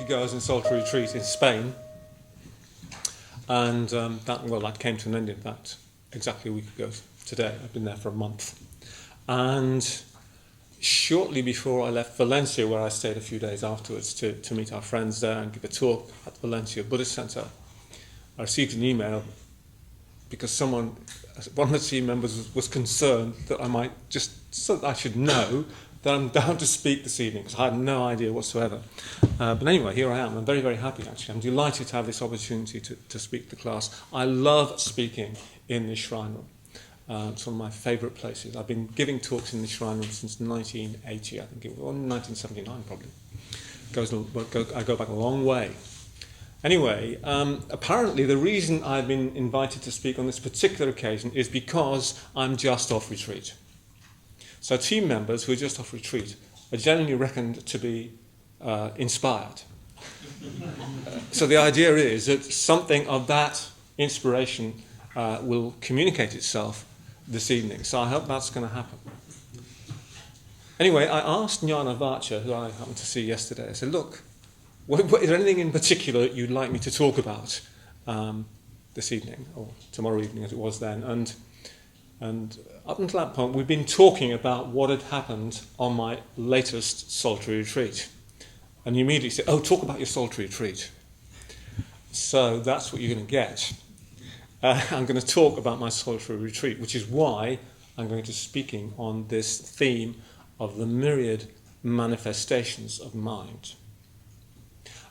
ago I was in Solitude retreat in Spain, and that came to an end, in fact, exactly a week ago today. I've been there for a month. And shortly before I left Valencia, where I stayed a few days afterwards to meet our friends there and give a talk at the Valencia Buddhist Center, I received an email because one of the team members was concerned that I should know that I'm down to speak this evening, because I had no idea whatsoever. But anyway, here I am. I'm very, very happy, actually. I'm delighted to have this opportunity to speak to the class. I love speaking in this shrine room. It's one of my favourite places. I've been giving talks in this shrine room since 1980, I think it was, or 1979 probably. I go back a long way. Anyway, apparently the reason I've been invited to speak on this particular occasion is because I'm just off retreat. So team members who are just off retreat are generally reckoned to be inspired. So the idea is that something of that inspiration will communicate itself this evening. So I hope that's going to happen. Anyway, I asked Jnana Vacha, who I happened to see yesterday, I said, look, is there anything in particular you'd like me to talk about this evening, or tomorrow evening as it was then? And up until that point, we've been talking about what had happened on my latest solitary retreat. And you immediately said, oh, talk about your solitary retreat. So that's what you're going to get. I'm going to talk about my solitary retreat, which is why I'm going to be speaking on this theme of the myriad manifestations of mind.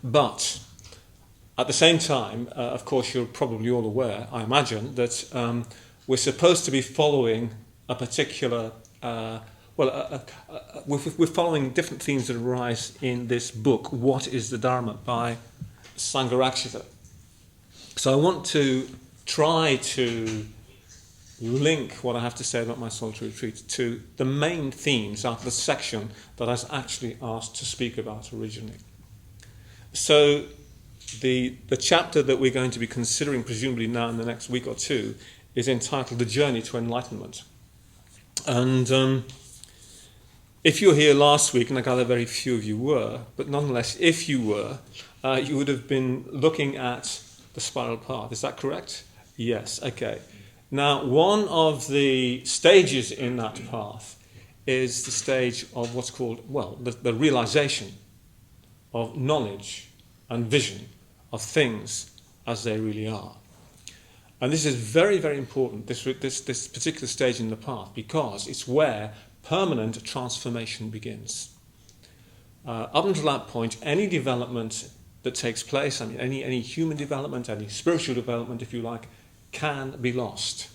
But at the same time, of course, you're probably all aware, I imagine, that we're supposed to be following a particular, we're following different themes that arise in this book, What is the Dharma, by Sangharakshita. So I want to try to link what I have to say about my solitary retreat to the main themes out of the section that I was actually asked to speak about originally. So the chapter that we're going to be considering, presumably now in the next week or two, is entitled The Journey to Enlightenment. And if you were here last week, and I gather very few of you were, but nonetheless, if you were, you would have been looking at the spiral path. Is that correct? Yes, okay. Now, one of the stages in that path is the stage of what's called, the realization of knowledge and vision of things as they really are. And this is very, very important, this particular stage in the path, because it's where permanent transformation begins. Up until that point, any development that takes place, any human development, any spiritual development, if you like, can be lost.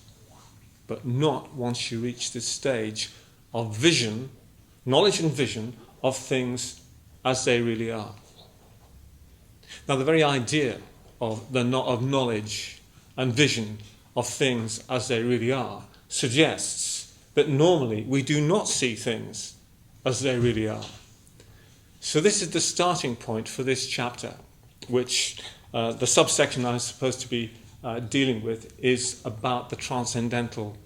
But not once you reach this stage of vision, knowledge and vision of things as they really are. Now, the very idea of knowledge and vision of things as they really are suggests that normally we do not see things as they really are. So this is the starting point for this chapter, which the subsection I'm supposed to be dealing with is about the transcendental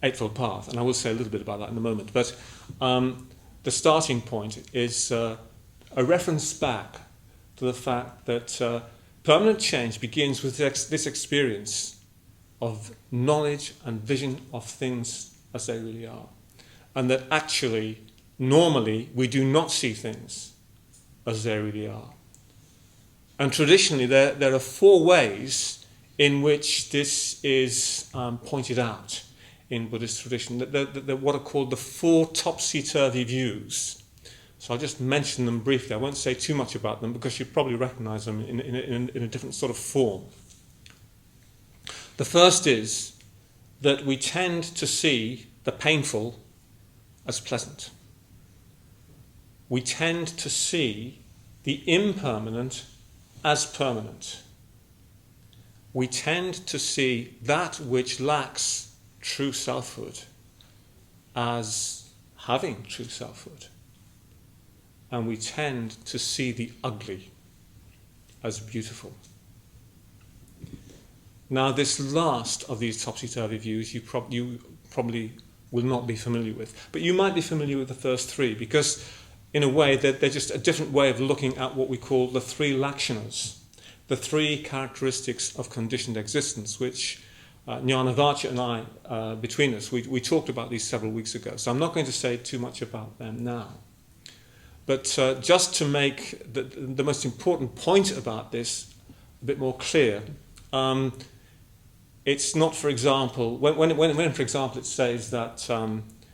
Eightfold Path, and I will say a little bit about that in a moment. But the starting point is a reference back to the fact that permanent change begins with this experience of knowledge and vision of things as they really are. And that actually, normally, we do not see things as they really are. And traditionally, there are four ways in which this is pointed out in Buddhist tradition, that what are called the four topsy-turvy views. So I'll just mention them briefly. I won't say too much about them because you probably recognize them in a different sort of form. The first is that we tend to see the painful as pleasant. We tend to see the impermanent as permanent. We tend to see that which lacks true selfhood as having true selfhood. And we tend to see the ugly as beautiful. Now, this last of these topsy-turvy views you probably will not be familiar with. But you might be familiar with the first three, because in a way that they're just a different way of looking at what we call the three lakshanas, the three characteristics of conditioned existence, which Jnanavacya and I, between us, we talked about these several weeks ago. So I'm not going to say too much about them now. But just to make the most important point about this a bit more clear, it's not, for example, when for example it says that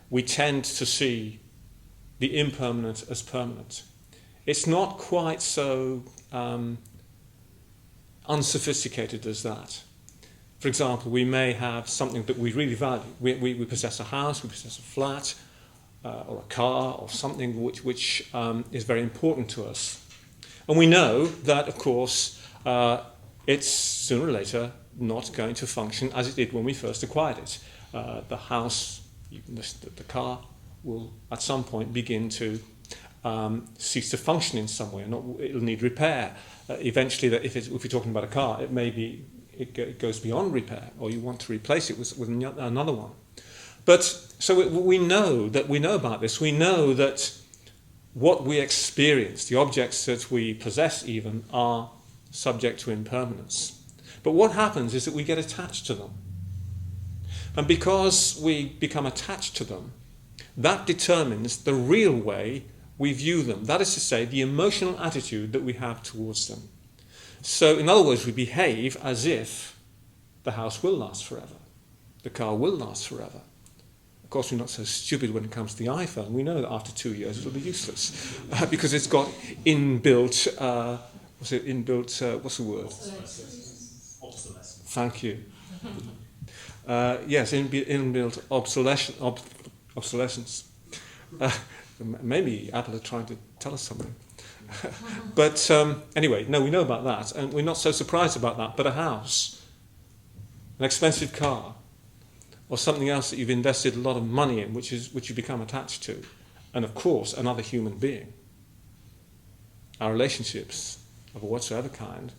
we tend to see the impermanent as permanent, it's not quite so unsophisticated as that. For example, we may have something that we really value. We possess a house, we possess a flat, or a car, or something which is very important to us. And we know that, of course, it's sooner or later not going to function as it did when we first acquired it. The house, the car, will at some point begin to cease to function in some way. It'll need repair. Eventually, if we're talking about a car, it goes beyond repair, or you want to replace it with another one. But so we know about this. We know that what we experience, the objects that we possess even, are subject to impermanence. But what happens is that we get attached to them. And because we become attached to them, that determines the real way we view them. That is to say, the emotional attitude that we have towards them. So, in other words, we behave as if the house will last forever. The car will last forever. Of course, we're not so stupid when it comes to the iPhone. We know that after 2 years it'll be useless because it's got inbuilt, what's the word? Obsolescence. Thank you. Yes, inbuilt obsolescence. Maybe Apple are trying to tell us something. But anyway, no, we know about that, and we're not so surprised about that. But a house, an expensive car, or something else that you've invested a lot of money in, which you become attached to, and of course another human being. Our relationships of whatsoever kind,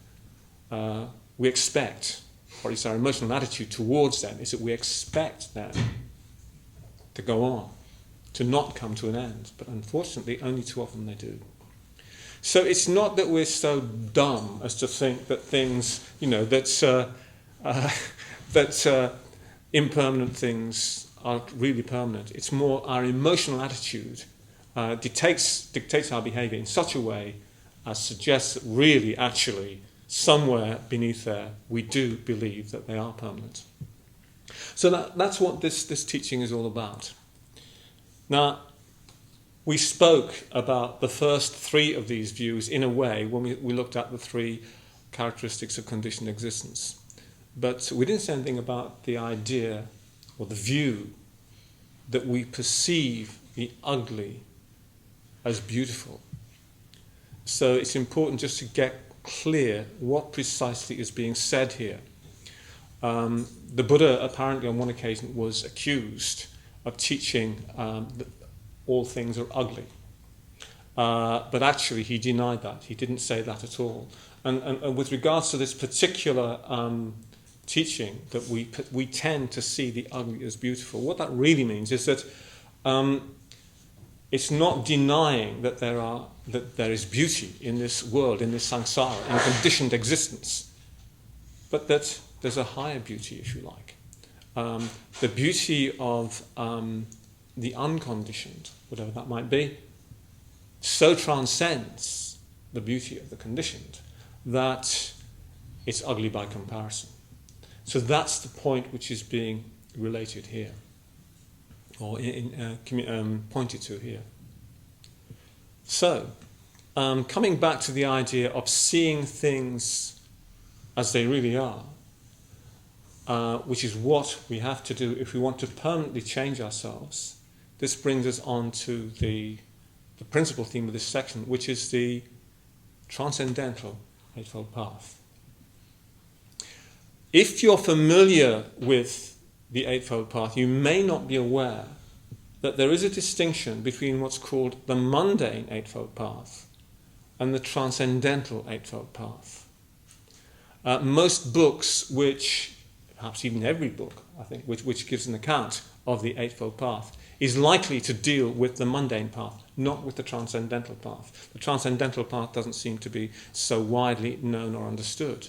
we expect, or at least our emotional attitude towards them is that we expect them to go on, to not come to an end. But unfortunately, only too often they do. So it's not that we're so dumb as to think that things, that impermanent things are really permanent. It's more our emotional attitude dictates our behaviour in such a way as suggests that really, actually, somewhere beneath there, we do believe that they are permanent. So that's what this teaching is all about. Now, we spoke about the first three of these views in a way when we looked at the three characteristics of conditioned existence. But we didn't say anything about the idea or the view that we perceive the ugly as beautiful. So it's important just to get clear what precisely is being said here. The Buddha apparently on one occasion was accused of teaching that all things are ugly. But actually he denied that. He didn't say that at all. And with regards to this particular teaching that we tend to see the ugly as beautiful, what that really means is that it's not denying that there is beauty in this world, in this samsara, in conditioned existence, but that there's a higher beauty, if you like. The beauty of the unconditioned, whatever that might be, so transcends the beauty of the conditioned that it's ugly by comparison. So that's the point which is being related here, or pointed to here. So, coming back to the idea of seeing things as they really are, which is what we have to do if we want to permanently change ourselves. This brings us on to the principal theme of this section, which is the Transcendental Eightfold Path. If you're familiar with the Eightfold Path, you may not be aware that there is a distinction between what's called the mundane Eightfold Path and the Transcendental Eightfold Path. Most books which perhaps even every book, I think, which gives an account of the Eightfold Path, is likely to deal with the mundane path, not with the transcendental path. The transcendental path doesn't seem to be so widely known or understood.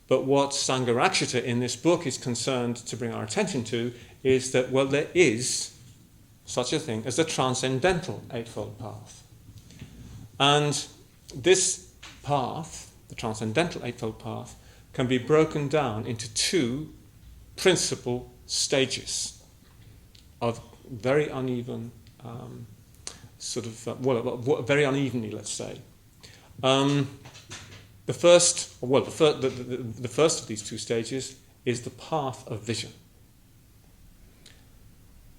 But what Sangharakshita in this book is concerned to bring our attention to is that, well, there is such a thing as the transcendental Eightfold Path. And this path, the transcendental Eightfold Path, can be broken down into two principal stages of very uneven, very unevenly, let's say. The first of these two stages is the path of vision.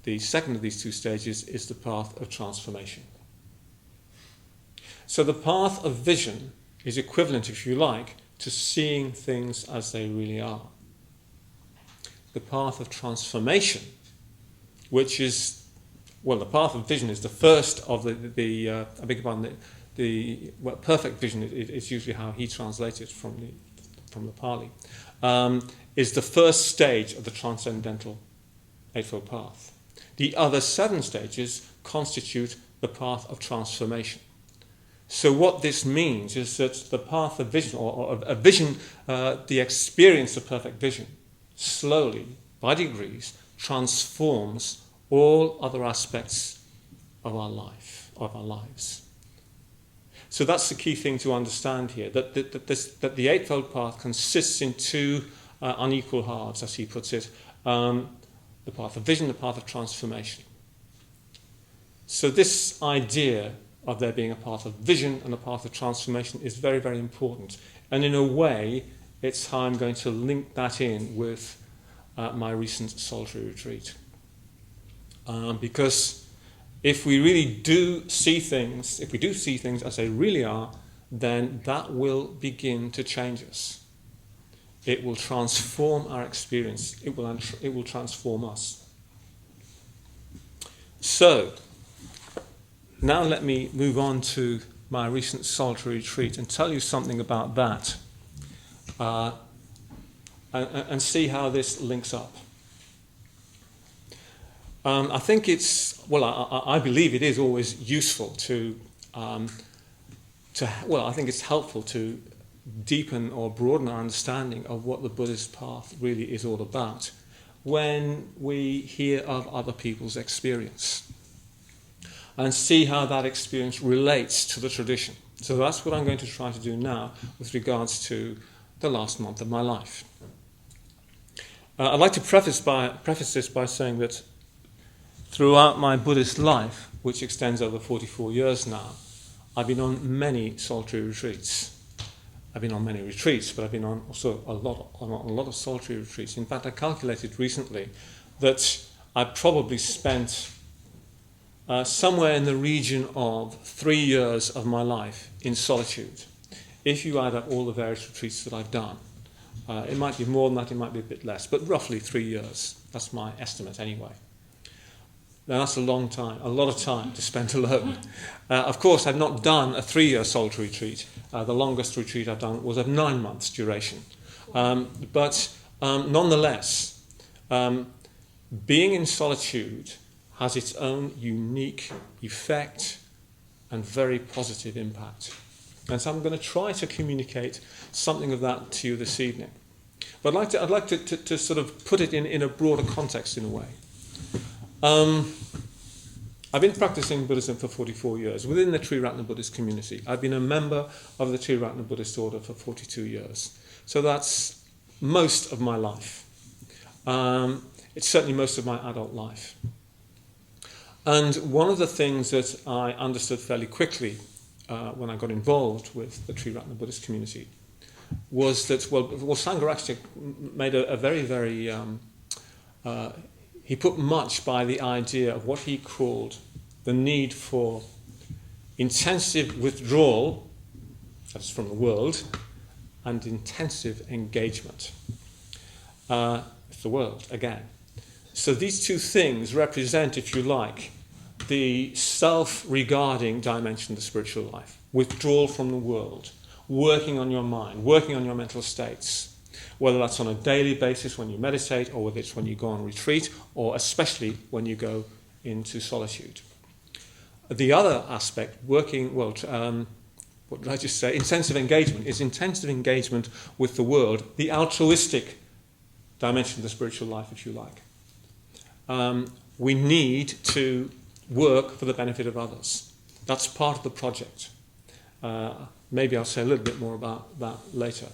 The second of these two stages is the path of transformation. So the path of vision is equivalent, if you like, to seeing things as they really are. The path of transformation, which is, well, the path of vision is the first of perfect vision is usually how he translates it from the Pali, is the first stage of the transcendental Eightfold Path. The other 7 stages constitute the path of transformation. So what this means is that the path of vision, or a vision, the experience of perfect vision, slowly, by degrees, transforms all other aspects of our lives. So that's the key thing to understand here, that the Eightfold Path consists in 2 unequal halves, as he puts it, the path of vision, the path of transformation. So this idea of there being a path of vision and a path of transformation is very, very important. And in a way, it's how I'm going to link that in with my recent solitary retreat. Because if we really do see things, as they really are, then that will begin to change us. It will transform our experience. It will transform us. So, now let me move on to my recent solitary retreat and tell you something about that and see how this links up. I think I believe it is always useful I think it's helpful to deepen or broaden our understanding of what the Buddhist path really is all about when we hear of other people's experience and see how that experience relates to the tradition. So that's what I'm going to try to do now with regards to the last month of my life. I'd like to preface this by saying that throughout my Buddhist life, which extends over 44 years now, I've been on many solitary retreats. I've been on many retreats, but I've been on also a lot of solitary retreats. In fact, I calculated recently that I probably spent somewhere in the region of 3 years of my life in solitude, if you add up all the various retreats that I've done. It might be more than that, it might be a bit less, but roughly 3 years. That's my estimate anyway. Now that's a long time, a lot of time to spend alone. Of course, I've not done a 3-year solitary retreat. The longest retreat I've done was of 9 months duration. But nonetheless, being in solitude has its own unique effect and very positive impact. And so I'm going to try to communicate something of that to you this evening. But I'd like to sort of put it in a broader context in a way. I've been practicing Buddhism for 44 years within the Triratna Buddhist community. I've been a member of the Triratna Buddhist order for 42 years. So that's most of my life. It's certainly most of my adult life. And one of the things that I understood fairly quickly when I got involved with the Triratna Buddhist community was that, Sangharakshita made a very, very... he put much by the idea of what he called the need for intensive withdrawal, that's from the world, and intensive engagement with the world, again. So these two things represent, if you like, the self-regarding dimension of the spiritual life. Withdrawal from the world, working on your mind, working on your mental states, whether that's on a daily basis when you meditate, or whether it's when you go on retreat, or especially when you go into solitude. The other aspect, what did I just say? Intensive engagement is intensive engagement with the world, the altruistic dimension of the spiritual life, if you like. We need to work for the benefit of others. That's part of the project. Maybe I'll say a little bit more about that later.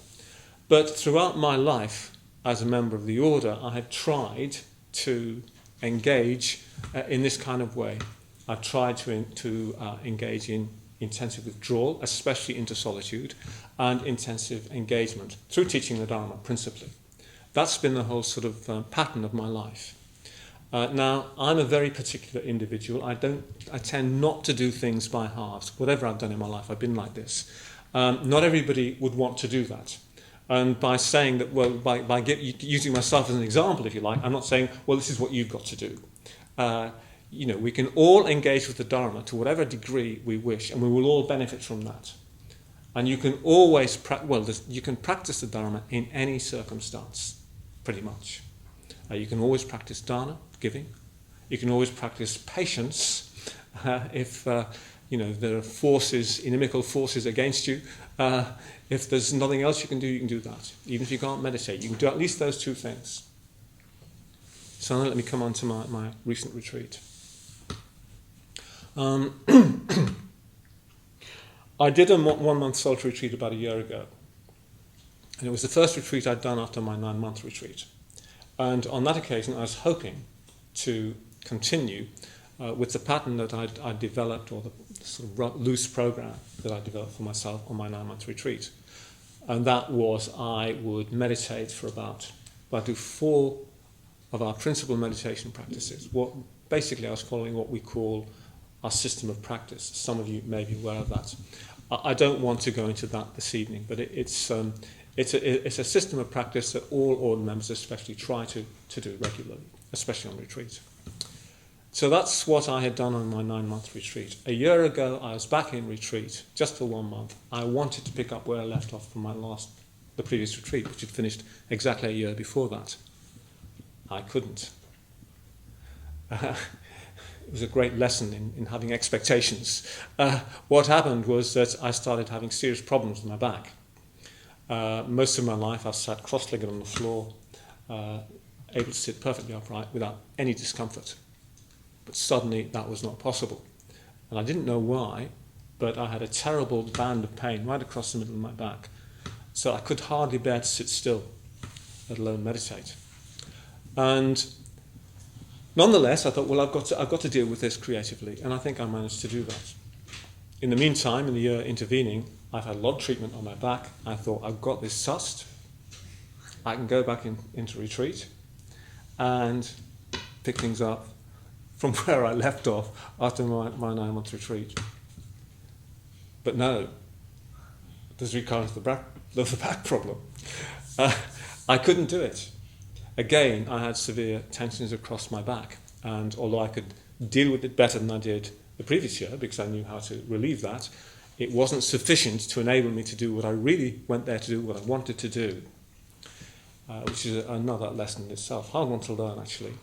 But throughout my life as a member of the order, I have tried to engage in this kind of way. I've tried to engage in intensive withdrawal, especially into solitude, and intensive engagement through teaching the Dharma, principally. That's been the whole sort of pattern of my life. Now, I'm a very particular individual. I tend not to do things by halves. Whatever I've done in my life, I've been like this. Not everybody would want to do that. And by saying that, well, by using myself as an example, if you like, I'm not saying, well, this is what you've got to do. We can all engage with the Dharma to whatever degree we wish, and we will all benefit from that. And you can always, you can practice the Dharma in any circumstance, pretty much. You can always practice dana, giving. You can always practice patience if there are forces, inimical forces against you. If there's nothing else you can do that. Even if you can't meditate, you can do at least those two things. So now let me come on to my recent retreat. I did a 1 month solitary retreat about a year ago. And it was the first retreat I'd done after my 9-month retreat. And on that occasion, I was hoping to continue with the pattern that I'd developed, or the sort of loose program that I developed for myself on my 9-month retreat. And that was, I would meditate for I'd do 4 of our principal meditation practices. Basically, I was following what we call our system of practice. Some of you may be aware of that. I don't want to go into that this evening, but it's a system of practice that all order members especially try to do regularly, especially on retreat. So that's what I had done on my 9-month retreat. A year ago, I was back in retreat, just for 1 month. I wanted to pick up where I left off from the previous retreat, which had finished exactly a year before that. I couldn't. It was a great lesson in having expectations. What happened was that I started having serious problems with my back. Most of my life I've sat cross-legged on the floor, able to sit perfectly upright without any discomfort. But suddenly that was not possible. And I didn't know why, but I had a terrible band of pain right across the middle of my back. So I could hardly bear to sit still, let alone meditate. And nonetheless, I thought, well, I've got to deal with this creatively, and I think I managed to do that. In the meantime, in the year intervening, I've had a lot of treatment on my back. I thought, I've got this sussed. I can go back into retreat and pick things up from where I left off after my 9-month retreat. But no, there's recurrence of the back problem. I couldn't do it. Again, I had severe tensions across my back, and although I could deal with it better than I did the previous year because I knew how to relieve that, it wasn't sufficient to enable me to do what I really went there to do, what I wanted to do, which is another lesson in itself. Hard one to learn, actually.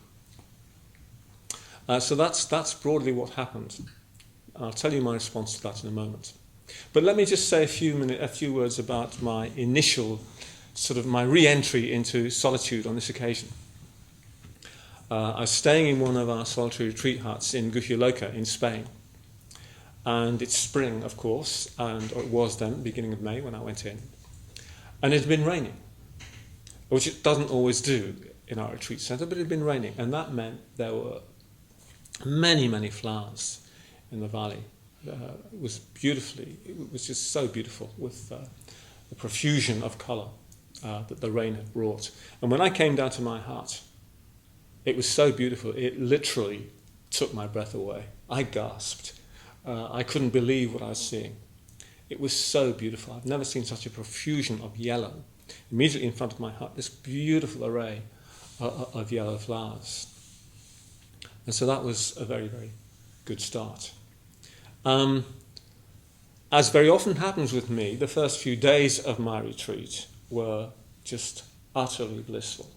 So that's broadly what happened. I'll tell you my response to that in a moment. But let me just say a few words about my initial, sort of my re-entry into solitude on this occasion. I was staying in one of our solitary retreat huts in Guhyaloka in Spain. And it's spring, of course, and it was then, beginning of May when I went in. And it had been raining, which it doesn't always do in our retreat centre, but it had been raining. And that meant there were many, many flowers in the valley. It was just so beautiful with the profusion of colour that the rain had brought. And when I came down to my hut, it was so beautiful, it literally took my breath away. I gasped. I couldn't believe what I was seeing. It was so beautiful. I've never seen such a profusion of yellow. Immediately in front of my hut, this beautiful array of yellow flowers. And so that was a very, very good start. As very often happens with me, the first few days of my retreat were just utterly blissful.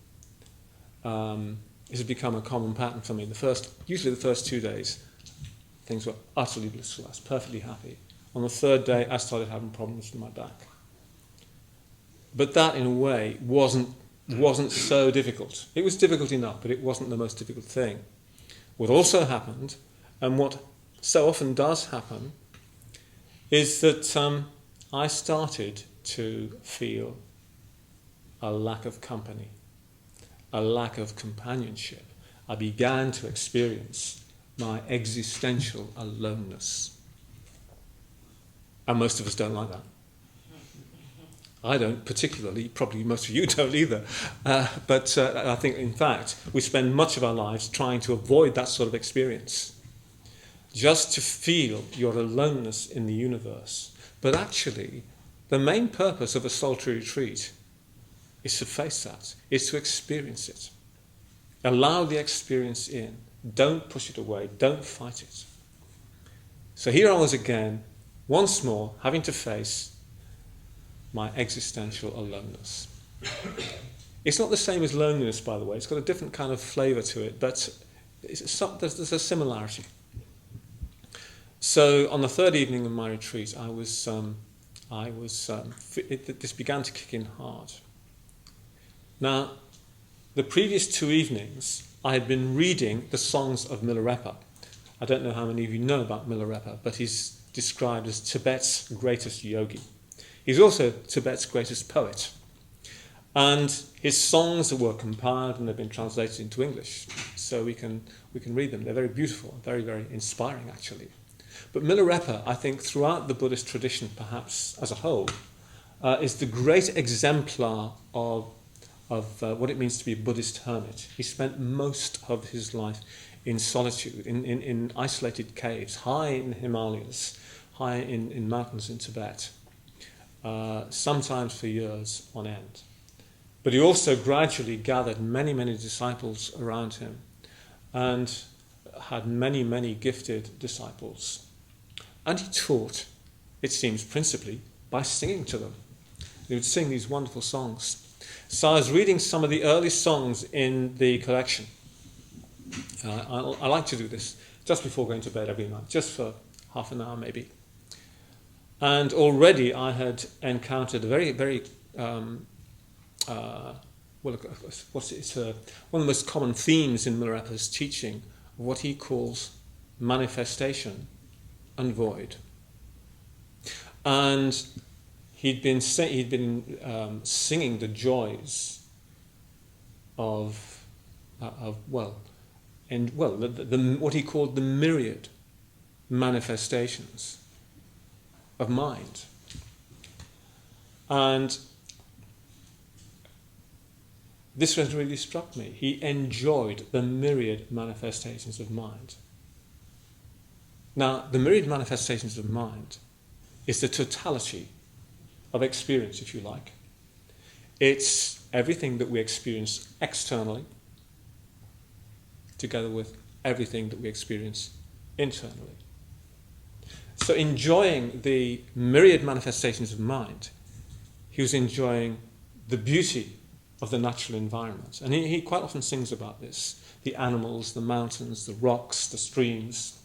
This has become a common pattern for me. Usually the first 2 days, things were utterly blissful. I was perfectly happy. On the third day, I started having problems with my back. But that, in a way, wasn't so difficult. It was difficult enough, but it wasn't the most difficult thing. What also happened, and what so often does happen, is that I started to feel a lack of company, a lack of companionship. I began to experience my existential aloneness. And most of us don't like that. I don't particularly, probably most of you don't either. But I think, in fact, we spend much of our lives trying to avoid that sort of experience. Just to feel your aloneness in the universe. But actually, the main purpose of a solitary retreat is to face that, is to experience it. Allow the experience in. Don't push it away. Don't fight it. So here I was again, once more, having to face my existential aloneness. It's not the same as loneliness, by the way. It's got a different kind of flavour to it, but there's a similarity. So on the third evening of my retreat, this began to kick in hard. Now, the previous 2 evenings, I had been reading the songs of Milarepa. I don't know how many of you know about Milarepa, but he's described as Tibet's greatest yogi. He's also Tibet's greatest poet. And his songs were compiled and they've been translated into English. So we can read them. They're very beautiful, very, very inspiring, actually. But Milarepa, I think, throughout the Buddhist tradition, perhaps as a whole, is the great exemplar of what it means to be a Buddhist hermit. He spent most of his life in solitude, in isolated caves, high in the Himalayas, high in mountains in Tibet, sometimes for years on end. But he also gradually gathered many, many disciples around him and had many, many gifted disciples. And he taught, it seems, principally by singing to them. He would sing these wonderful songs. So I was reading some of the early songs in the collection. I like to do this just before going to bed every night, just for half an hour maybe. And already I had encountered a very, very, one of the most common themes in Milarepa's teaching, what he calls manifestation and void. And he'd been singing the joys of what he called the myriad manifestations of mind. And this has really struck me. He enjoyed the myriad manifestations of mind. Now, the myriad manifestations of mind is the totality of experience, if you like. It's everything that we experience externally, together with everything that we experience internally. So enjoying the myriad manifestations of mind, he was enjoying the beauty of the natural environment. And he quite often sings about this. The animals, the mountains, the rocks, the streams,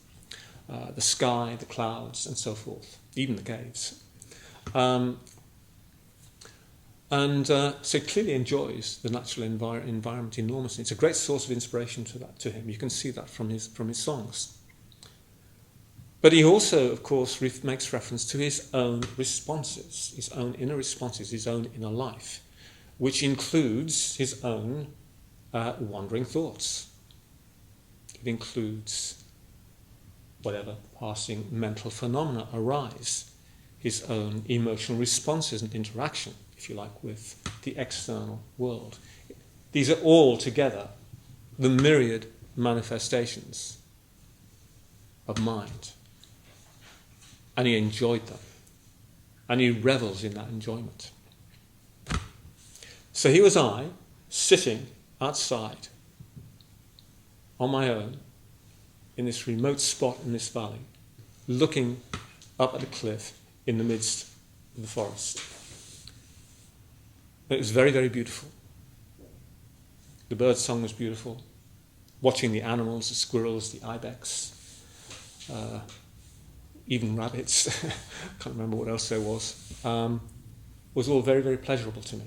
the sky, the clouds, and so forth, even the caves. So clearly enjoys the natural environment enormously. It's a great source of inspiration to him. You can see that from his songs. But he also, of course, makes reference to his own responses, his own inner responses, his own inner life, which includes his own wandering thoughts. It includes whatever passing mental phenomena arise, his own emotional responses and interaction, if you like, with the external world. These are all together the myriad manifestations of mind. And he enjoyed them. And he revels in that enjoyment. So here was I, sitting outside on my own in this remote spot in this valley, looking up at the cliff in the midst of the forest. But it was very, very beautiful. The bird song was beautiful. Watching the animals, the squirrels, the ibex, even rabbits, can't remember what else there was all very, very pleasurable to me.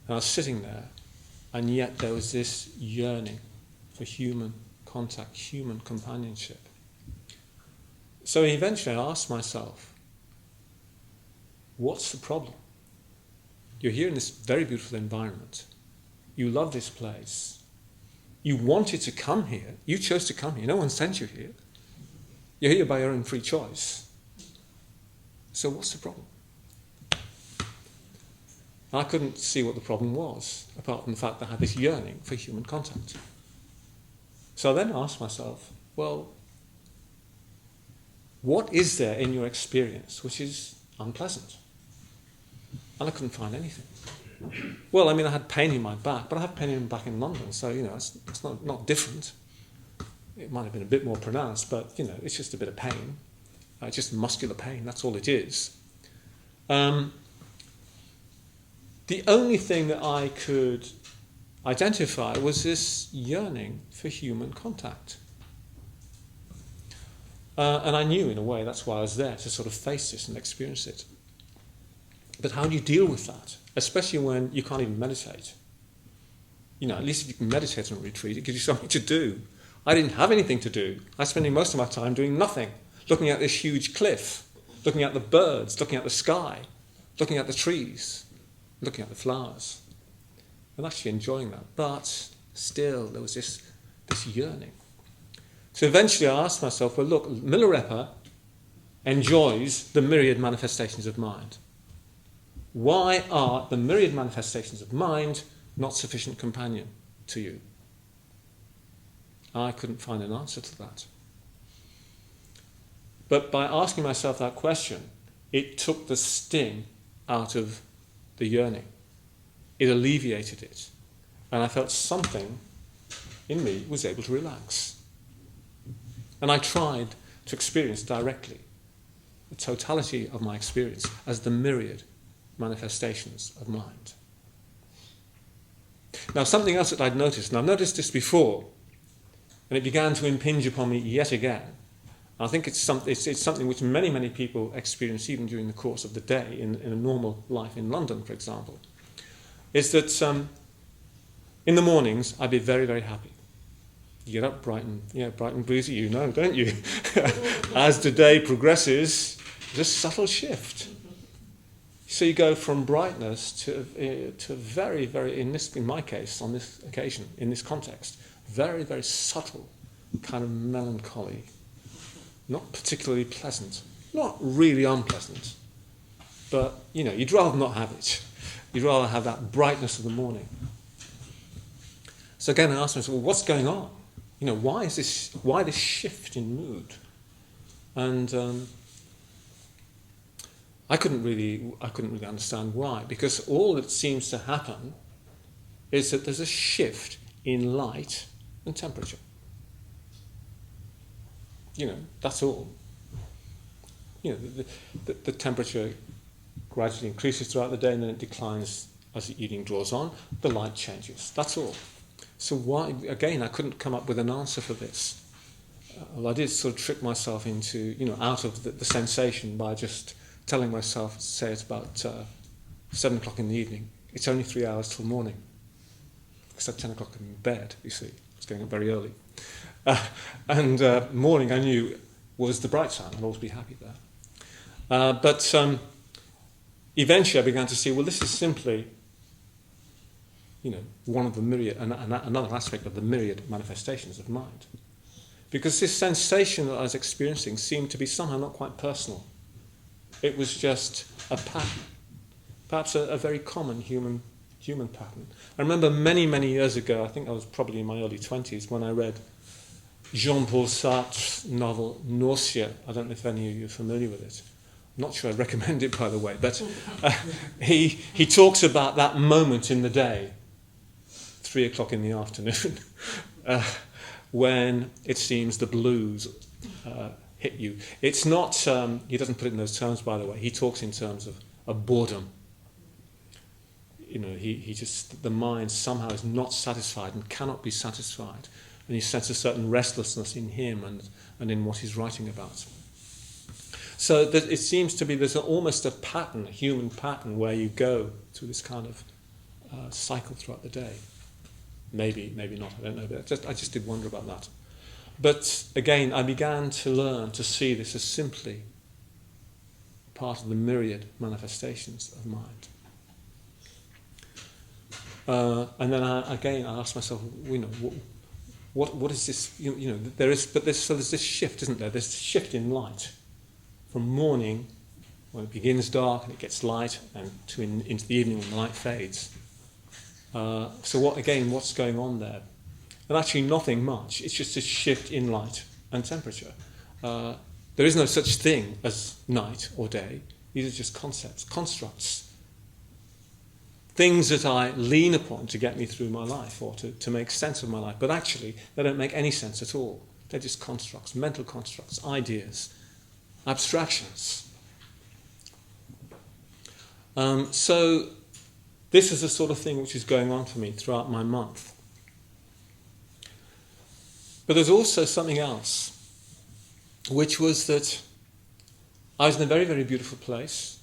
And I was sitting there, and yet there was this yearning for human contact, human companionship. So eventually I asked myself, what's the problem? You're here in this very beautiful environment. You love this place. You wanted to come here. You chose to come here. No one sent you here. You're here by your own free choice. So what's the problem? I couldn't see what the problem was, apart from the fact that I had this yearning for human contact. So I then asked myself, well, what is there in your experience which is unpleasant? And I couldn't find anything. Well, I mean, I had pain in my back, but I have pain in my back in London, so, it's not different. It might have been a bit more pronounced, but, it's just a bit of pain. Just muscular pain, that's all it is. The only thing that I could identify was this yearning for human contact. And I knew, in a way, that's why I was there, to sort of face this and experience it. But how do you deal with that? Especially when you can't even meditate. At least if you can meditate on a retreat, it gives you something to do. I didn't have anything to do. I was spending most of my time doing nothing, looking at this huge cliff, looking at the birds, looking at the sky, looking at the trees, looking at the flowers, and actually enjoying that. But still, there was this yearning. So eventually I asked myself, well, look, Milarepa enjoys the myriad manifestations of mind. Why are the myriad manifestations of mind not sufficient companion to you? I couldn't find an answer to that. But by asking myself that question, it took the sting out of the yearning. It alleviated it. And I felt something in me was able to relax. And I tried to experience directly the totality of my experience as the myriad manifestations of mind. Now, something else that I'd noticed, and I've noticed this before, and it began to impinge upon me yet again. I think it's something which many, many people experience even during the course of the day in a normal life in London, for example, is that in the mornings I'd be very, very happy. You get up bright and breezy, don't you? As the day progresses, there's a subtle shift. So you go from brightness to very, very, in my case, on this occasion, in this context, very, very subtle kind of melancholy. Not particularly pleasant, not really unpleasant, but, you'd rather not have it. You'd rather have that brightness of the morning. So again, I asked myself, well, what's going on? Why this shift in mood? And I couldn't really understand why, because all that seems to happen is that there's a shift in light and temperature. That's all. The temperature gradually increases throughout the day and then it declines as the evening draws on. The light changes. That's all. So why, again, I couldn't come up with an answer for this. Well, I did sort of trick myself into, out of the sensation by just telling myself, say it's about 7 o'clock in the evening. It's only 3 hours till morning. Because at 10 o'clock I'm in bed, you see. It's going up very early. And morning, I knew, was the bright side. I'd always be happy there. But eventually I began to see, well, this is simply, one of the myriad, another aspect of the myriad manifestations of mind. Because this sensation that I was experiencing seemed to be somehow not quite personal. It was just a pattern, perhaps a very common human pattern. I remember many, many years ago, I think I was probably in my early 20s, when I read Jean-Paul Sartre's novel Nausea. I don't know if any of you are familiar with it. I'm not sure I recommend it, by the way, but he talks about that moment in the day, 3 o'clock in the afternoon, when it seems the blues hit you. It's not, he doesn't put it in those terms, by the way. He talks in terms of boredom. he just, the mind somehow is not satisfied and cannot be satisfied, and he senses a certain restlessness in him and in what he's writing about. So it seems to be there's almost a pattern, a human pattern, where you go through this kind of cycle throughout the day. Maybe not, I don't know, but I just did wonder about that. But again, I began to learn to see this as simply part of the myriad manifestations of mind. And then I asked myself, what is this? There's this shift, isn't there? There's this shift in light from morning, when it begins dark and it gets light, and into the evening when the light fades. So what's going on there? And actually nothing much. It's just a shift in light and temperature. There is no such thing as night or day. These are just concepts, constructs. Things that I lean upon to get me through my life or to make sense of my life. But actually, they don't make any sense at all. They're just constructs, mental constructs, ideas, abstractions. So this is the sort of thing which is going on for me throughout my month. But there's also something else, which was that I was in a very, very beautiful place,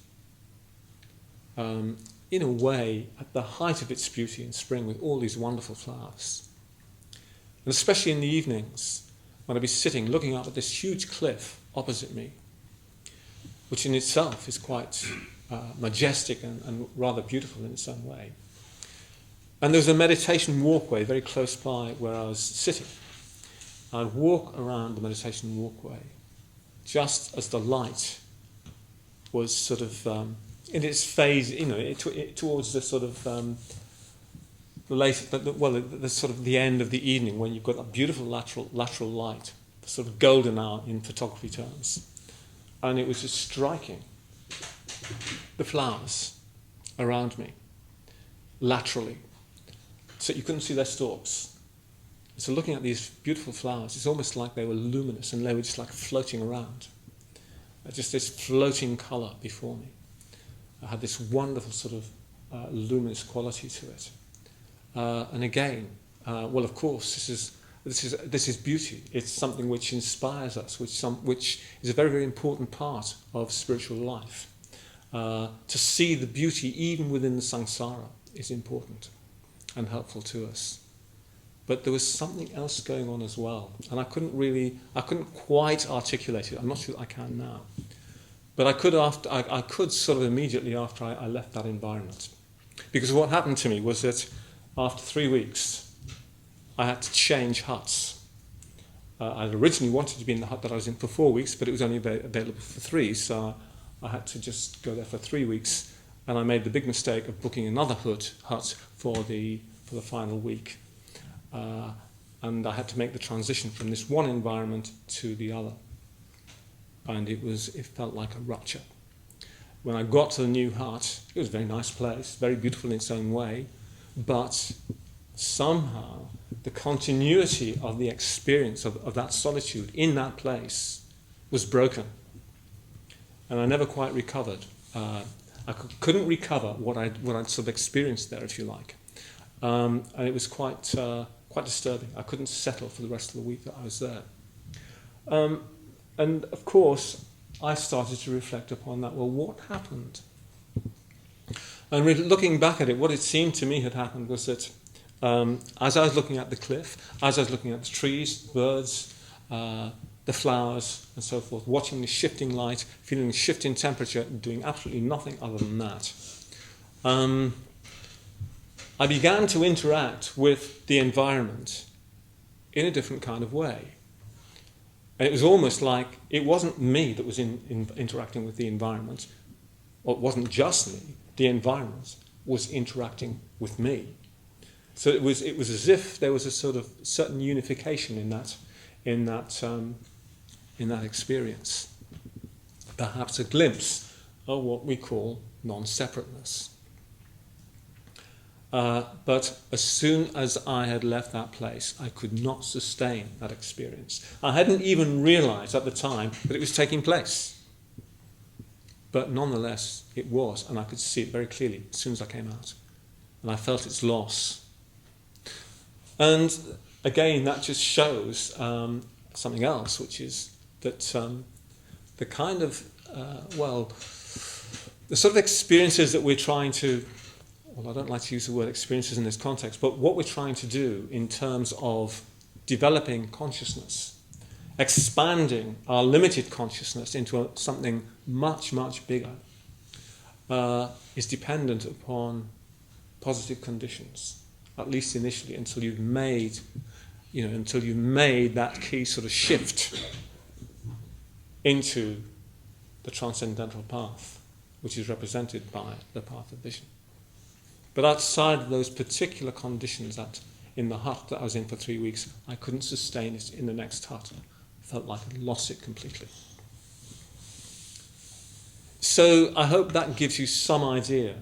in a way, at the height of its beauty in spring, with all these wonderful flowers. And especially in the evenings, when I'd be sitting, looking up at this huge cliff opposite me, which in itself is quite majestic and rather beautiful in its own way. And there was a meditation walkway very close by where I was sitting. I'd walk around the meditation walkway just as the light was sort of in its phase, towards the sort of the sort of the end of the evening, when you've got a beautiful lateral light, the sort of golden hour in photography terms, and it was just striking the flowers around me laterally, so you couldn't see their stalks. So looking at these beautiful flowers, it's almost like they were luminous and they were just like floating around. Just this floating colour before me. I had this wonderful sort of luminous quality to it. And again, of course, this is beauty. It's something which inspires us, which is a very, very important part of spiritual life. To see the beauty even within the samsara is important and helpful to us. But there was something else going on as well, and I couldn't quite articulate it. I'm not sure that I can now, but I could sort of immediately after I left that environment, because what happened to me was that after 3 weeks, I had to change huts. I originally wanted to be in the hut that I was in for 4 weeks, but it was only available for 3, so I had to just go there for 3 weeks, and I made the big mistake of booking another hut for the final week. And I had to make the transition from this one environment to the other. And it felt like a rupture. When I got to the new hut, it was a very nice place, very beautiful in its own way, but somehow the continuity of the experience of that solitude in that place was broken. And I never quite recovered. I couldn't recover what I'd sort of experienced there, if you like. And it was quite disturbing. I couldn't settle for the rest of the week that I was there. And of course, I started to reflect upon that. Well, what happened? And looking back at it, what it seemed to me had happened was that as I was looking at the cliff, as I was looking at the trees, birds, the flowers, and so forth, watching the shifting light, feeling the shift in temperature, doing absolutely nothing other than that, I began to interact with the environment in a different kind of way. And it was almost like it wasn't me that was interacting with the environment, or it wasn't just me, the environment was interacting with me. So it was as if there was a sort of certain unification in that experience. Perhaps a glimpse of what we call non-separateness. But as soon as I had left that place, I could not sustain that experience. I hadn't even realized at the time that it was taking place. But nonetheless, it was, and I could see it very clearly as soon as I came out. and I felt its loss. And again, that just shows something else, which is that the kind of, the sort of experiences that we're trying to, well, I don't like to use the word experiences in this context, but what we're trying to do in terms of developing consciousness, expanding our limited consciousness into something much, much bigger, is dependent upon positive conditions, at least initially, until you've made that key sort of shift into the transcendental path, which is represented by the path of vision. But outside of those particular conditions, that in the hut that I was in for 3 weeks, I couldn't sustain it in the next hut. I felt like I'd lost it completely. So I hope that gives you some idea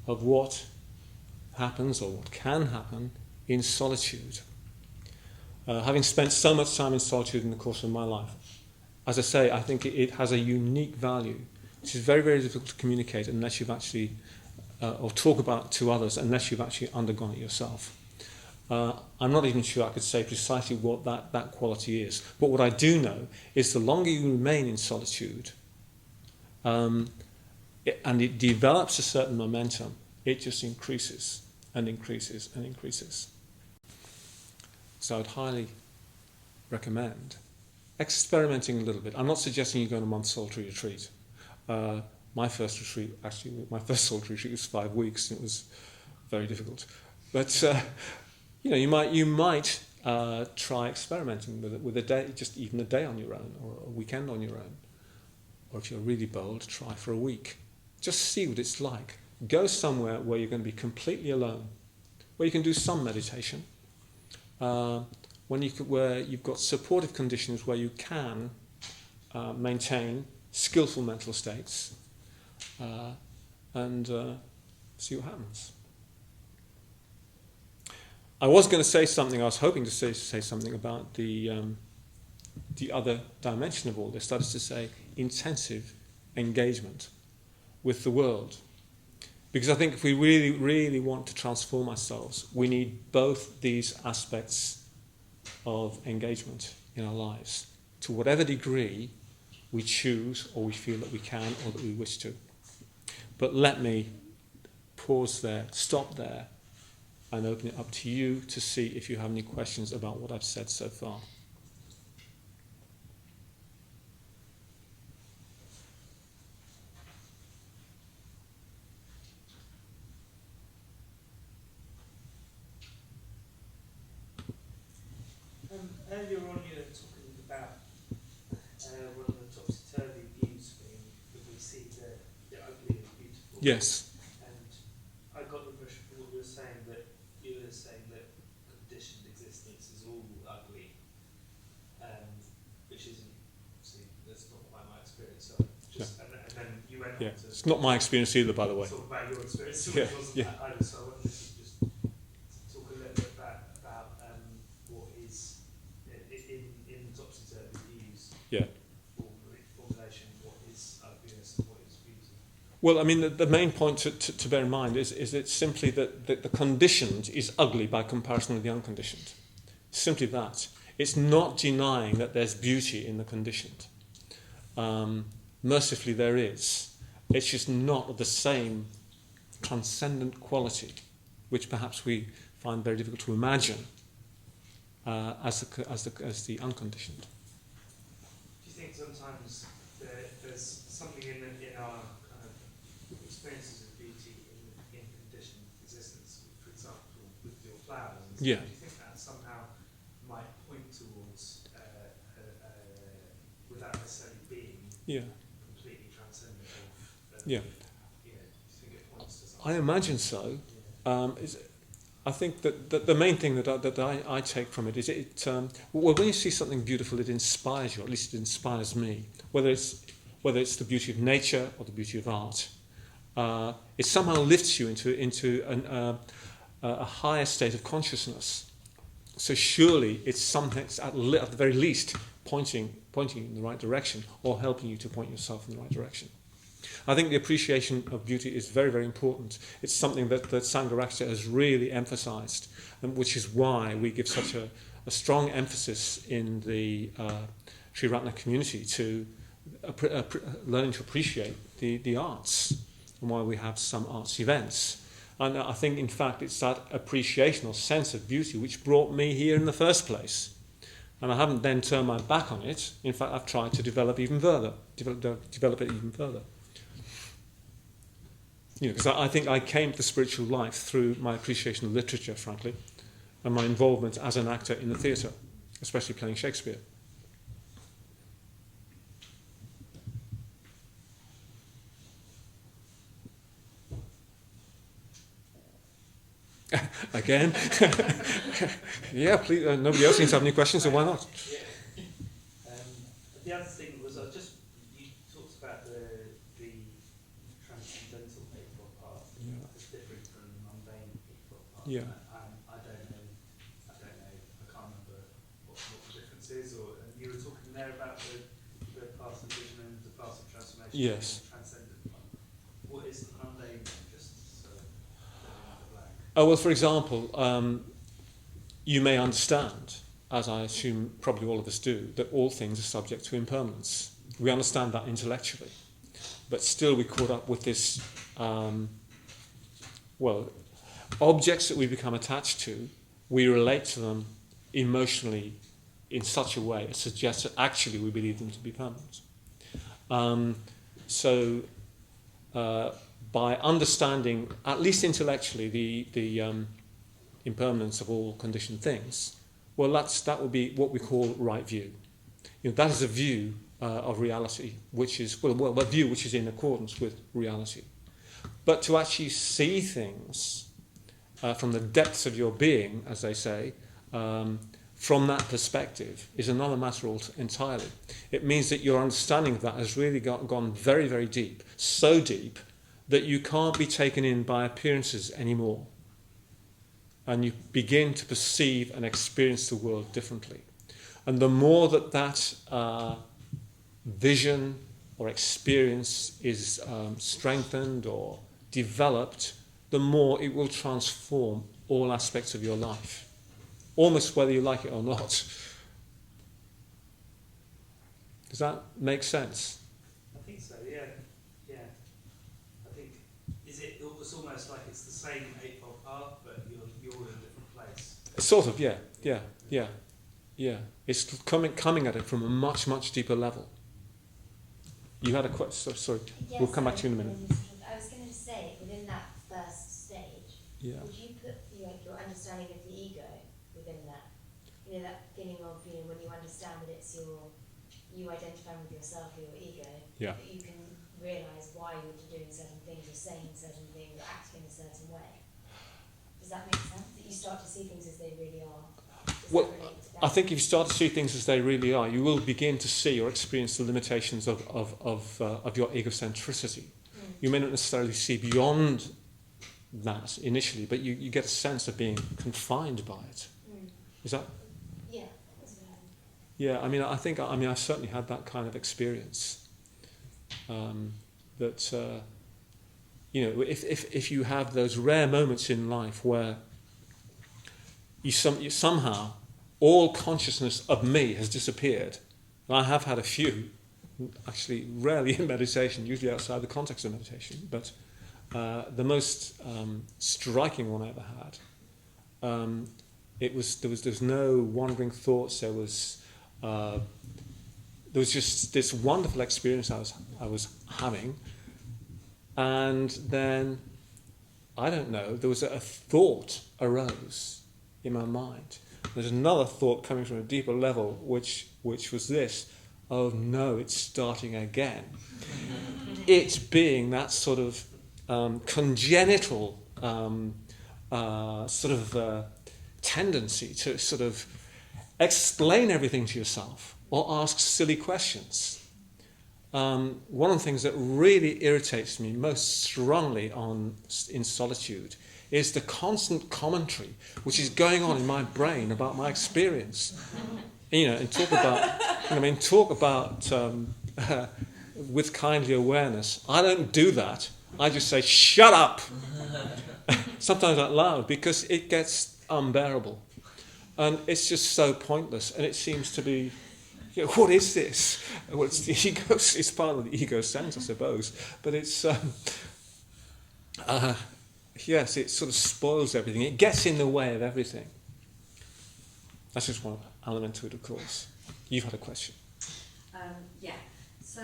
of what happens or what can happen in solitude. Having spent so much time in solitude in the course of my life, as I say, I think it has a unique value, which is very, very difficult to communicate unless you've actually, or talk about to others, unless you've actually undergone it yourself. I'm not even sure I could say precisely what that quality is. But what I do know is the longer you remain in solitude, and it develops a certain momentum, it just increases and increases and increases. So I'd highly recommend experimenting a little bit. I'm not suggesting you go on a month's solitary retreat. My first solitary retreat was 5 weeks, and it was very difficult. But you might try experimenting with a day, just even a day on your own, or a weekend on your own. Or if you're really bold, try for a week. Just see what it's like. Go somewhere where you're going to be completely alone, where you can do some meditation, where you've got supportive conditions where you can maintain skillful mental states, and see what happens. I was going to say something, I was hoping to say something about the other dimension of all this, that is to say, intensive engagement with the world. Because I think if we really, really want to transform ourselves, we need both these aspects of engagement in our lives, to whatever degree we choose or we feel that we can or that we wish to. But let me pause there, stop there, and open it up to you to see if you have any questions about what I've said so far. Earlier on you were talking about one of the topsy-turvy views being that we see the ugly and beautiful. Yes. And I got the impression from what you were saying that conditioned existence is all ugly, which isn't, see, that's not quite my experience. So and then you went on to... It's not my experience either, by the way. Talk about your experience, Yeah. which wasn't that either. So I wanted to just talk a little bit about what is in topsy-turvy views. Yeah. Formulation, what is ugliness and what is beauty. Well, I mean, the main point to bear in mind is it's simply that the conditioned is ugly by comparison with the unconditioned. Simply that. It's not denying that there's beauty in the conditioned. Mercifully, there is. It's just not of the same transcendent quality, which perhaps we find very difficult to imagine as the unconditioned. Do you think sometimes there's something in our kind of experiences of beauty in conditioned existence, for example, with your flowers? And stuff? Yeah. Do you think that somehow might point towards, without necessarily being completely transcendent? Do you think it points to something? I imagine so. Yeah. I think that the main thing that I take from it is when you see something beautiful, it inspires you. At least it inspires me. Whether it's the beauty of nature or the beauty of art, it somehow lifts you into a higher state of consciousness. So surely it's something at the very least pointing in the right direction, or helping you to point yourself in the right direction. I think the appreciation of beauty is very, very important. It's something that Sangharakshita has really emphasized, and which is why we give such a strong emphasis in the Sri Ratna community to learning to appreciate the arts, and why we have some arts events. And I think, in fact, it's that appreciation or sense of beauty which brought me here in the first place. And I haven't then turned my back on it. In fact, I've tried to develop it even further. Because I think I came to the spiritual life through my appreciation of literature, frankly, and my involvement as an actor in the theatre, especially playing Shakespeare. Again? Yeah, please. Nobody else seems to have any questions, so why not? Yeah. The other thing was, you talked about the transcendental eightfold path as different from the mundane eightfold path. Yeah. I don't know. I can't remember what the difference is. And you were talking there about the path of vision and the path of transformation. Yes. And the transcendent one. What is the mundane? Just so the blank. Oh, well, for example, you may understand, as I assume probably all of us do, that all things are subject to impermanence. We understand that intellectually. But still we're caught up with this, objects that we become attached to, we relate to them emotionally in such a way as suggests that actually we believe them to be permanent. By understanding, at least intellectually, the impermanence of all conditioned things, well, that would be what we call right view. That is a view of reality, which is a view which is in accordance with reality. But to actually see things from the depths of your being, as they say, from that perspective, is another matter entirely. It means that your understanding of that has really gone very, very deep, so deep that you can't be taken in by appearances anymore. And you begin to perceive and experience the world differently. And the more that vision or experience is strengthened or developed, the more it will transform all aspects of your life, almost whether you like it or not. Does that make sense? I think so, yeah. It's almost like it's the same eightfold path, but you're in a different place. Sort of, yeah. It's coming at it from a much, much deeper level. You had a question, sorry. Yes, we'll come back to you in a minute. I was going to say, within that first stage, would you put your understanding of the ego within that? That feeling of, when you understand that it's you identifying with yourself or your ego, that you can realise why you're doing certain things, you're saying certain things, you're acting in a certain way. Does that make sense? That you start to see things as they really are? Well, I think if you start to see things as they really are, you will begin to see or experience the limitations of your egocentricity. You may not necessarily see beyond that initially, but you get a sense of being confined by it. Is that? Yeah. Yeah, I certainly had that kind of experience. If you have those rare moments in life where you somehow all consciousness of me has disappeared, and I have had a few, actually rarely in meditation, usually outside the context of meditation, but the most striking one I ever had, there was no wandering thoughts. There was just this wonderful experience I was having, and then I don't know. There was a thought arose in my mind. There's another thought coming from a deeper level, which was this: oh no, it's starting again. It being that sort of congenital tendency to sort of explain everything to yourself or ask silly questions. One of the things that really irritates me most strongly in solitude is the constant commentary which is going on in my brain about my experience. And talk about with kindly awareness. I don't do that. I just say, shut up! Sometimes out loud, because it gets unbearable. And it's just so pointless. And it seems to be, what is this? Well, it's the ego. It's part of the ego sense, I suppose. But it's, yes, it sort of spoils everything. It gets in the way of everything. That's just one element to it, of course. You've had a question. Yeah. So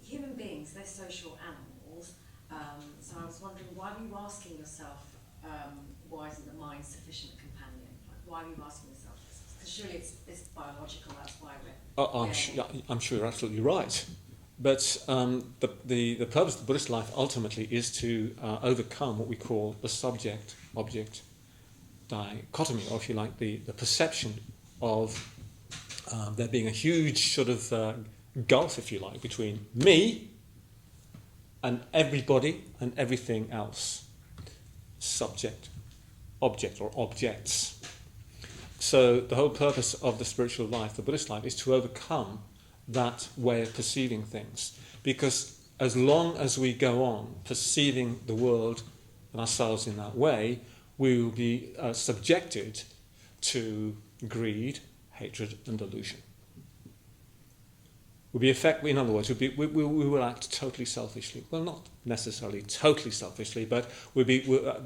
human beings, they're social animals. So I was wondering, why were you asking yourself, why isn't the mind sufficient companion? Like, why are you asking yourself this? Because surely it's biological, that's why we're... I'm sure you're absolutely right. But the purpose of the Buddhist life ultimately is to overcome what we call the subject-object dichotomy, or if you like, the perception of there being a huge sort of gulf, if you like, between me and everybody and everything else. Subject, object, or objects. So the whole purpose of the spiritual life, the Buddhist life, is to overcome that way of perceiving things. Because as long as we go on perceiving the world and ourselves in that way, we will be subjected to greed, hatred, and delusion. In other words, we will act totally selfishly. Well, not necessarily totally selfishly, but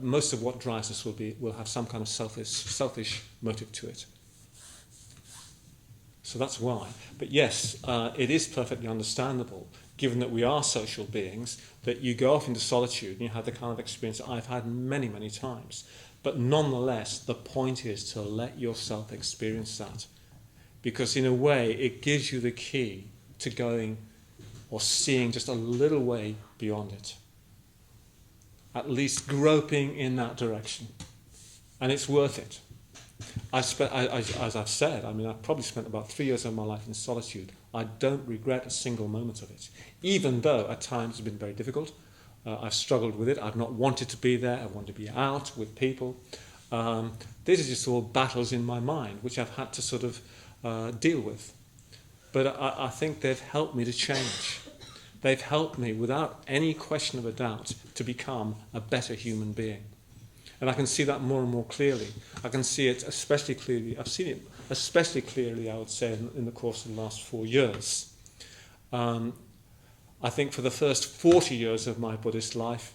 most of what drives us will have some kind of selfish motive to it. So that's why. But yes, it is perfectly understandable, given that we are social beings, that you go off into solitude and you have the kind of experience that I've had many, many times. But nonetheless, the point is to let yourself experience that. Because in a way, it gives you the key to going or seeing just a little way beyond it. At least groping in that direction. And it's worth it. As I've said, I've probably spent about 3 years of my life in solitude. I don't regret a single moment of it. Even though at times it's been very difficult. I've struggled with it. I've not wanted to be there. I want to be out with people. These are just all battles in my mind, which I've had to sort of deal with. But I think they've helped me to change. They've helped me, without any question of a doubt, to become a better human being. And I can see that more and more clearly. I can see it especially clearly. I've seen it especially clearly, I would say, in the course of the last 4 years. I think for the first 40 years of my Buddhist life,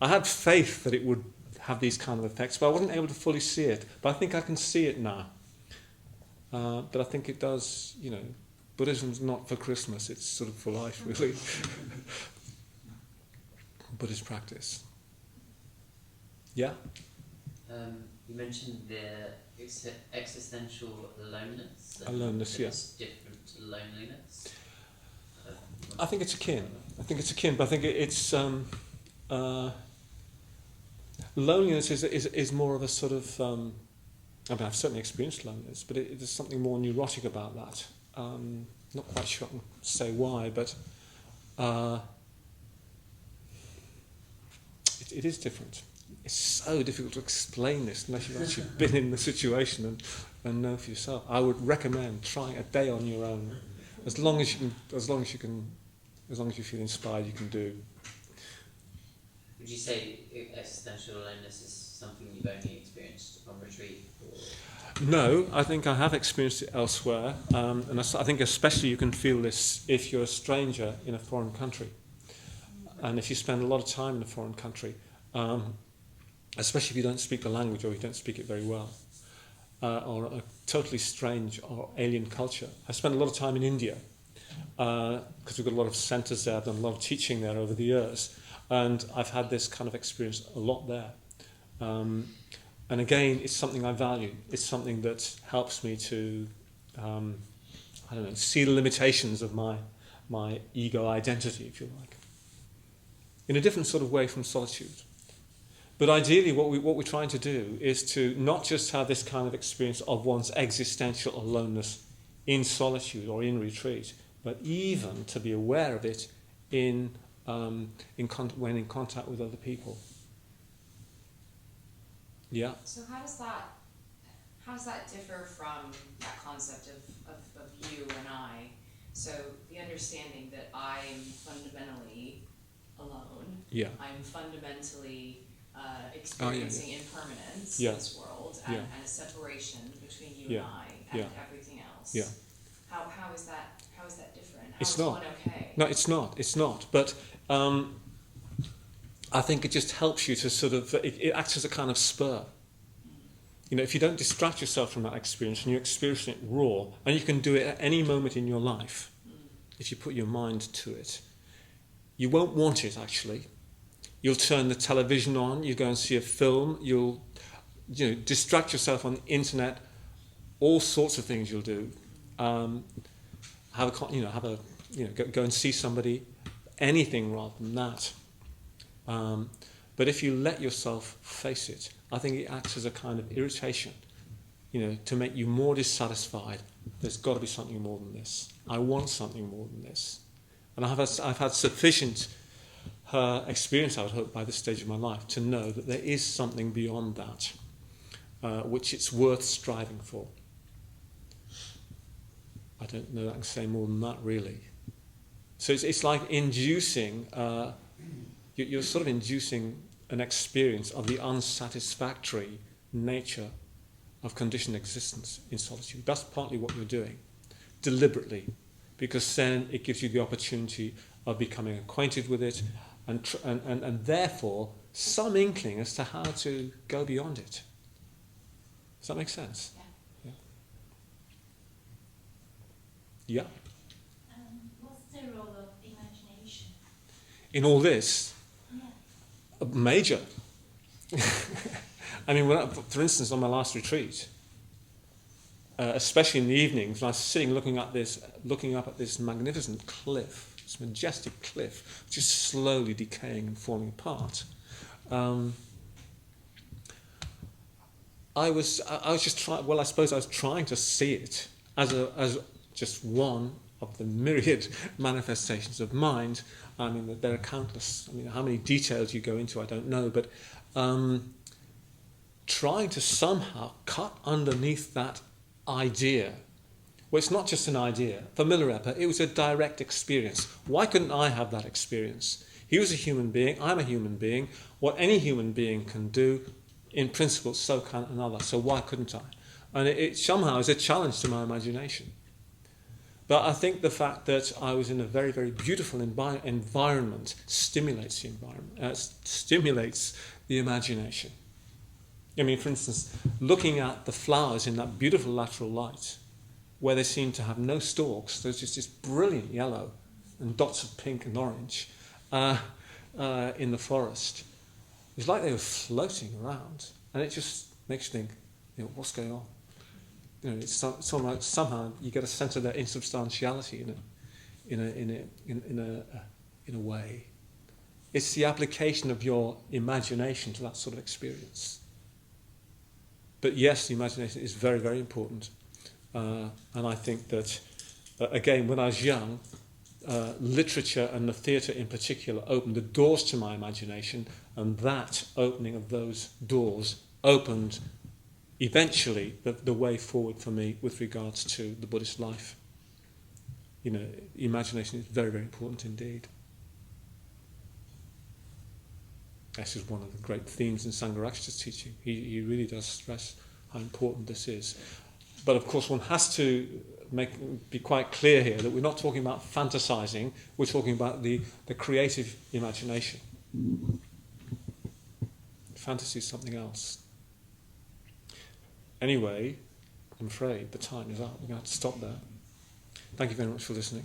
I had faith that it would have these kind of effects, but I wasn't able to fully see it. But I think I can see it now. But I think it does, Buddhism's not for Christmas, it's sort of for life, really. Buddhist practice. Yeah? You mentioned the existential loneliness. Loneliness, yeah. It's different to loneliness. I think it's akin. But I think it's loneliness is more of a sort of. I've certainly experienced loneliness, but there's something more neurotic about that. Not quite sure I can say why, but it is different. It's so difficult to explain this unless you've actually been in the situation and know for yourself. I would recommend trying a day on your own, as long as you feel inspired, you can do. Would you say existential aloneness is something you've only experienced on retreat? No, I think I have experienced it elsewhere, and I think especially you can feel this if you're a stranger in a foreign country, and if you spend a lot of time in a foreign country, especially if you don't speak the language or you don't speak it very well, or a totally strange or alien culture. I spent a lot of time in India because we've got a lot of centres there. I've done a lot of teaching there over the years, and I've had this kind of experience a lot there. And again, it's something I value. It's something that helps me to, see the limitations of my ego identity, if you like, in a different sort of way from solitude. But ideally, what we're trying to do is to not just have this kind of experience of one's existential aloneness in solitude or in retreat, but even to be aware of it when in contact with other people. Yeah. So how does that differ from that concept of you and I? So the understanding that I am fundamentally alone, Yeah. I'm fundamentally experiencing impermanence Yeah. in this world, and, Yeah. and a separation between you Yeah. and I and Yeah. everything else. Yeah. How is that different? How It's is not. one okay? No, it's not. It's not. But I think it just helps you to sort of, it acts as a kind of spur. You know, if you don't distract yourself from that experience and you're experiencing it raw, and you can do it at any moment in your life, if you put your mind to it, you won't want it actually. You'll turn the television on, you go and see a film, you'll distract yourself on the internet, all sorts of things you'll do. Go and see somebody, anything rather than that. But if you let yourself face it, I think it acts as a kind of irritation, to make you more dissatisfied. There's got to be something more than this. I want something more than this. And I've had sufficient experience, I would hope, by this stage of my life to know that there is something beyond that, which it's worth striving for. I don't know that I can say more than that, really. So it's like inducing, you're sort of inducing an experience of the unsatisfactory nature of conditioned existence in solitude. That's partly what you're doing, deliberately, because then it gives you the opportunity of becoming acquainted with it and therefore some inkling as to how to go beyond it. Does that make sense? Yeah. Yeah. What's the role of imagination? In all this, Yeah. major. I mean, for instance, on my last retreat, especially in the evenings, when I was sitting looking up at this magnificent cliff, this majestic cliff, just slowly decaying and falling apart. I was just trying. Well, I suppose I was trying to see it as just one of the myriad manifestations of mind. I mean, there are countless. I mean, how many details you go into, I don't know, but trying to somehow cut underneath that idea. Well, it's not just an idea. For Milarepa, it was a direct experience. Why couldn't I have that experience? He was a human being, I'm a human being. What any human being can do, in principle, so can another. So why couldn't I? And it somehow is a challenge to my imagination. But I think the fact that I was in a very, very beautiful environment stimulates the environment, stimulates the imagination. I mean, for instance, looking at the flowers in that beautiful lateral light, where they seem to have no stalks, there's just this brilliant yellow and dots of pink and orange in the forest. It's like they were floating around, and it just makes you think, what's going on? It's sort of like somehow you get a sense of their insubstantiality in a way. It's the application of your imagination to that sort of experience. But yes, the imagination is very, very important. And I think that, again, when I was young, literature and the theatre in particular opened the doors to my imagination, and that opening of those doors opened eventually the way forward for me with regards to the Buddhist life. Imagination is very, very important indeed. This is one of the great themes in Sangharakshita's teaching. He really does stress how important this is. But of course one has to be quite clear here that we're not talking about fantasizing, we're talking about the creative imagination. Fantasy is something else. Anyway, I'm afraid the time is up. We're going to have to stop there. Thank you very much for listening.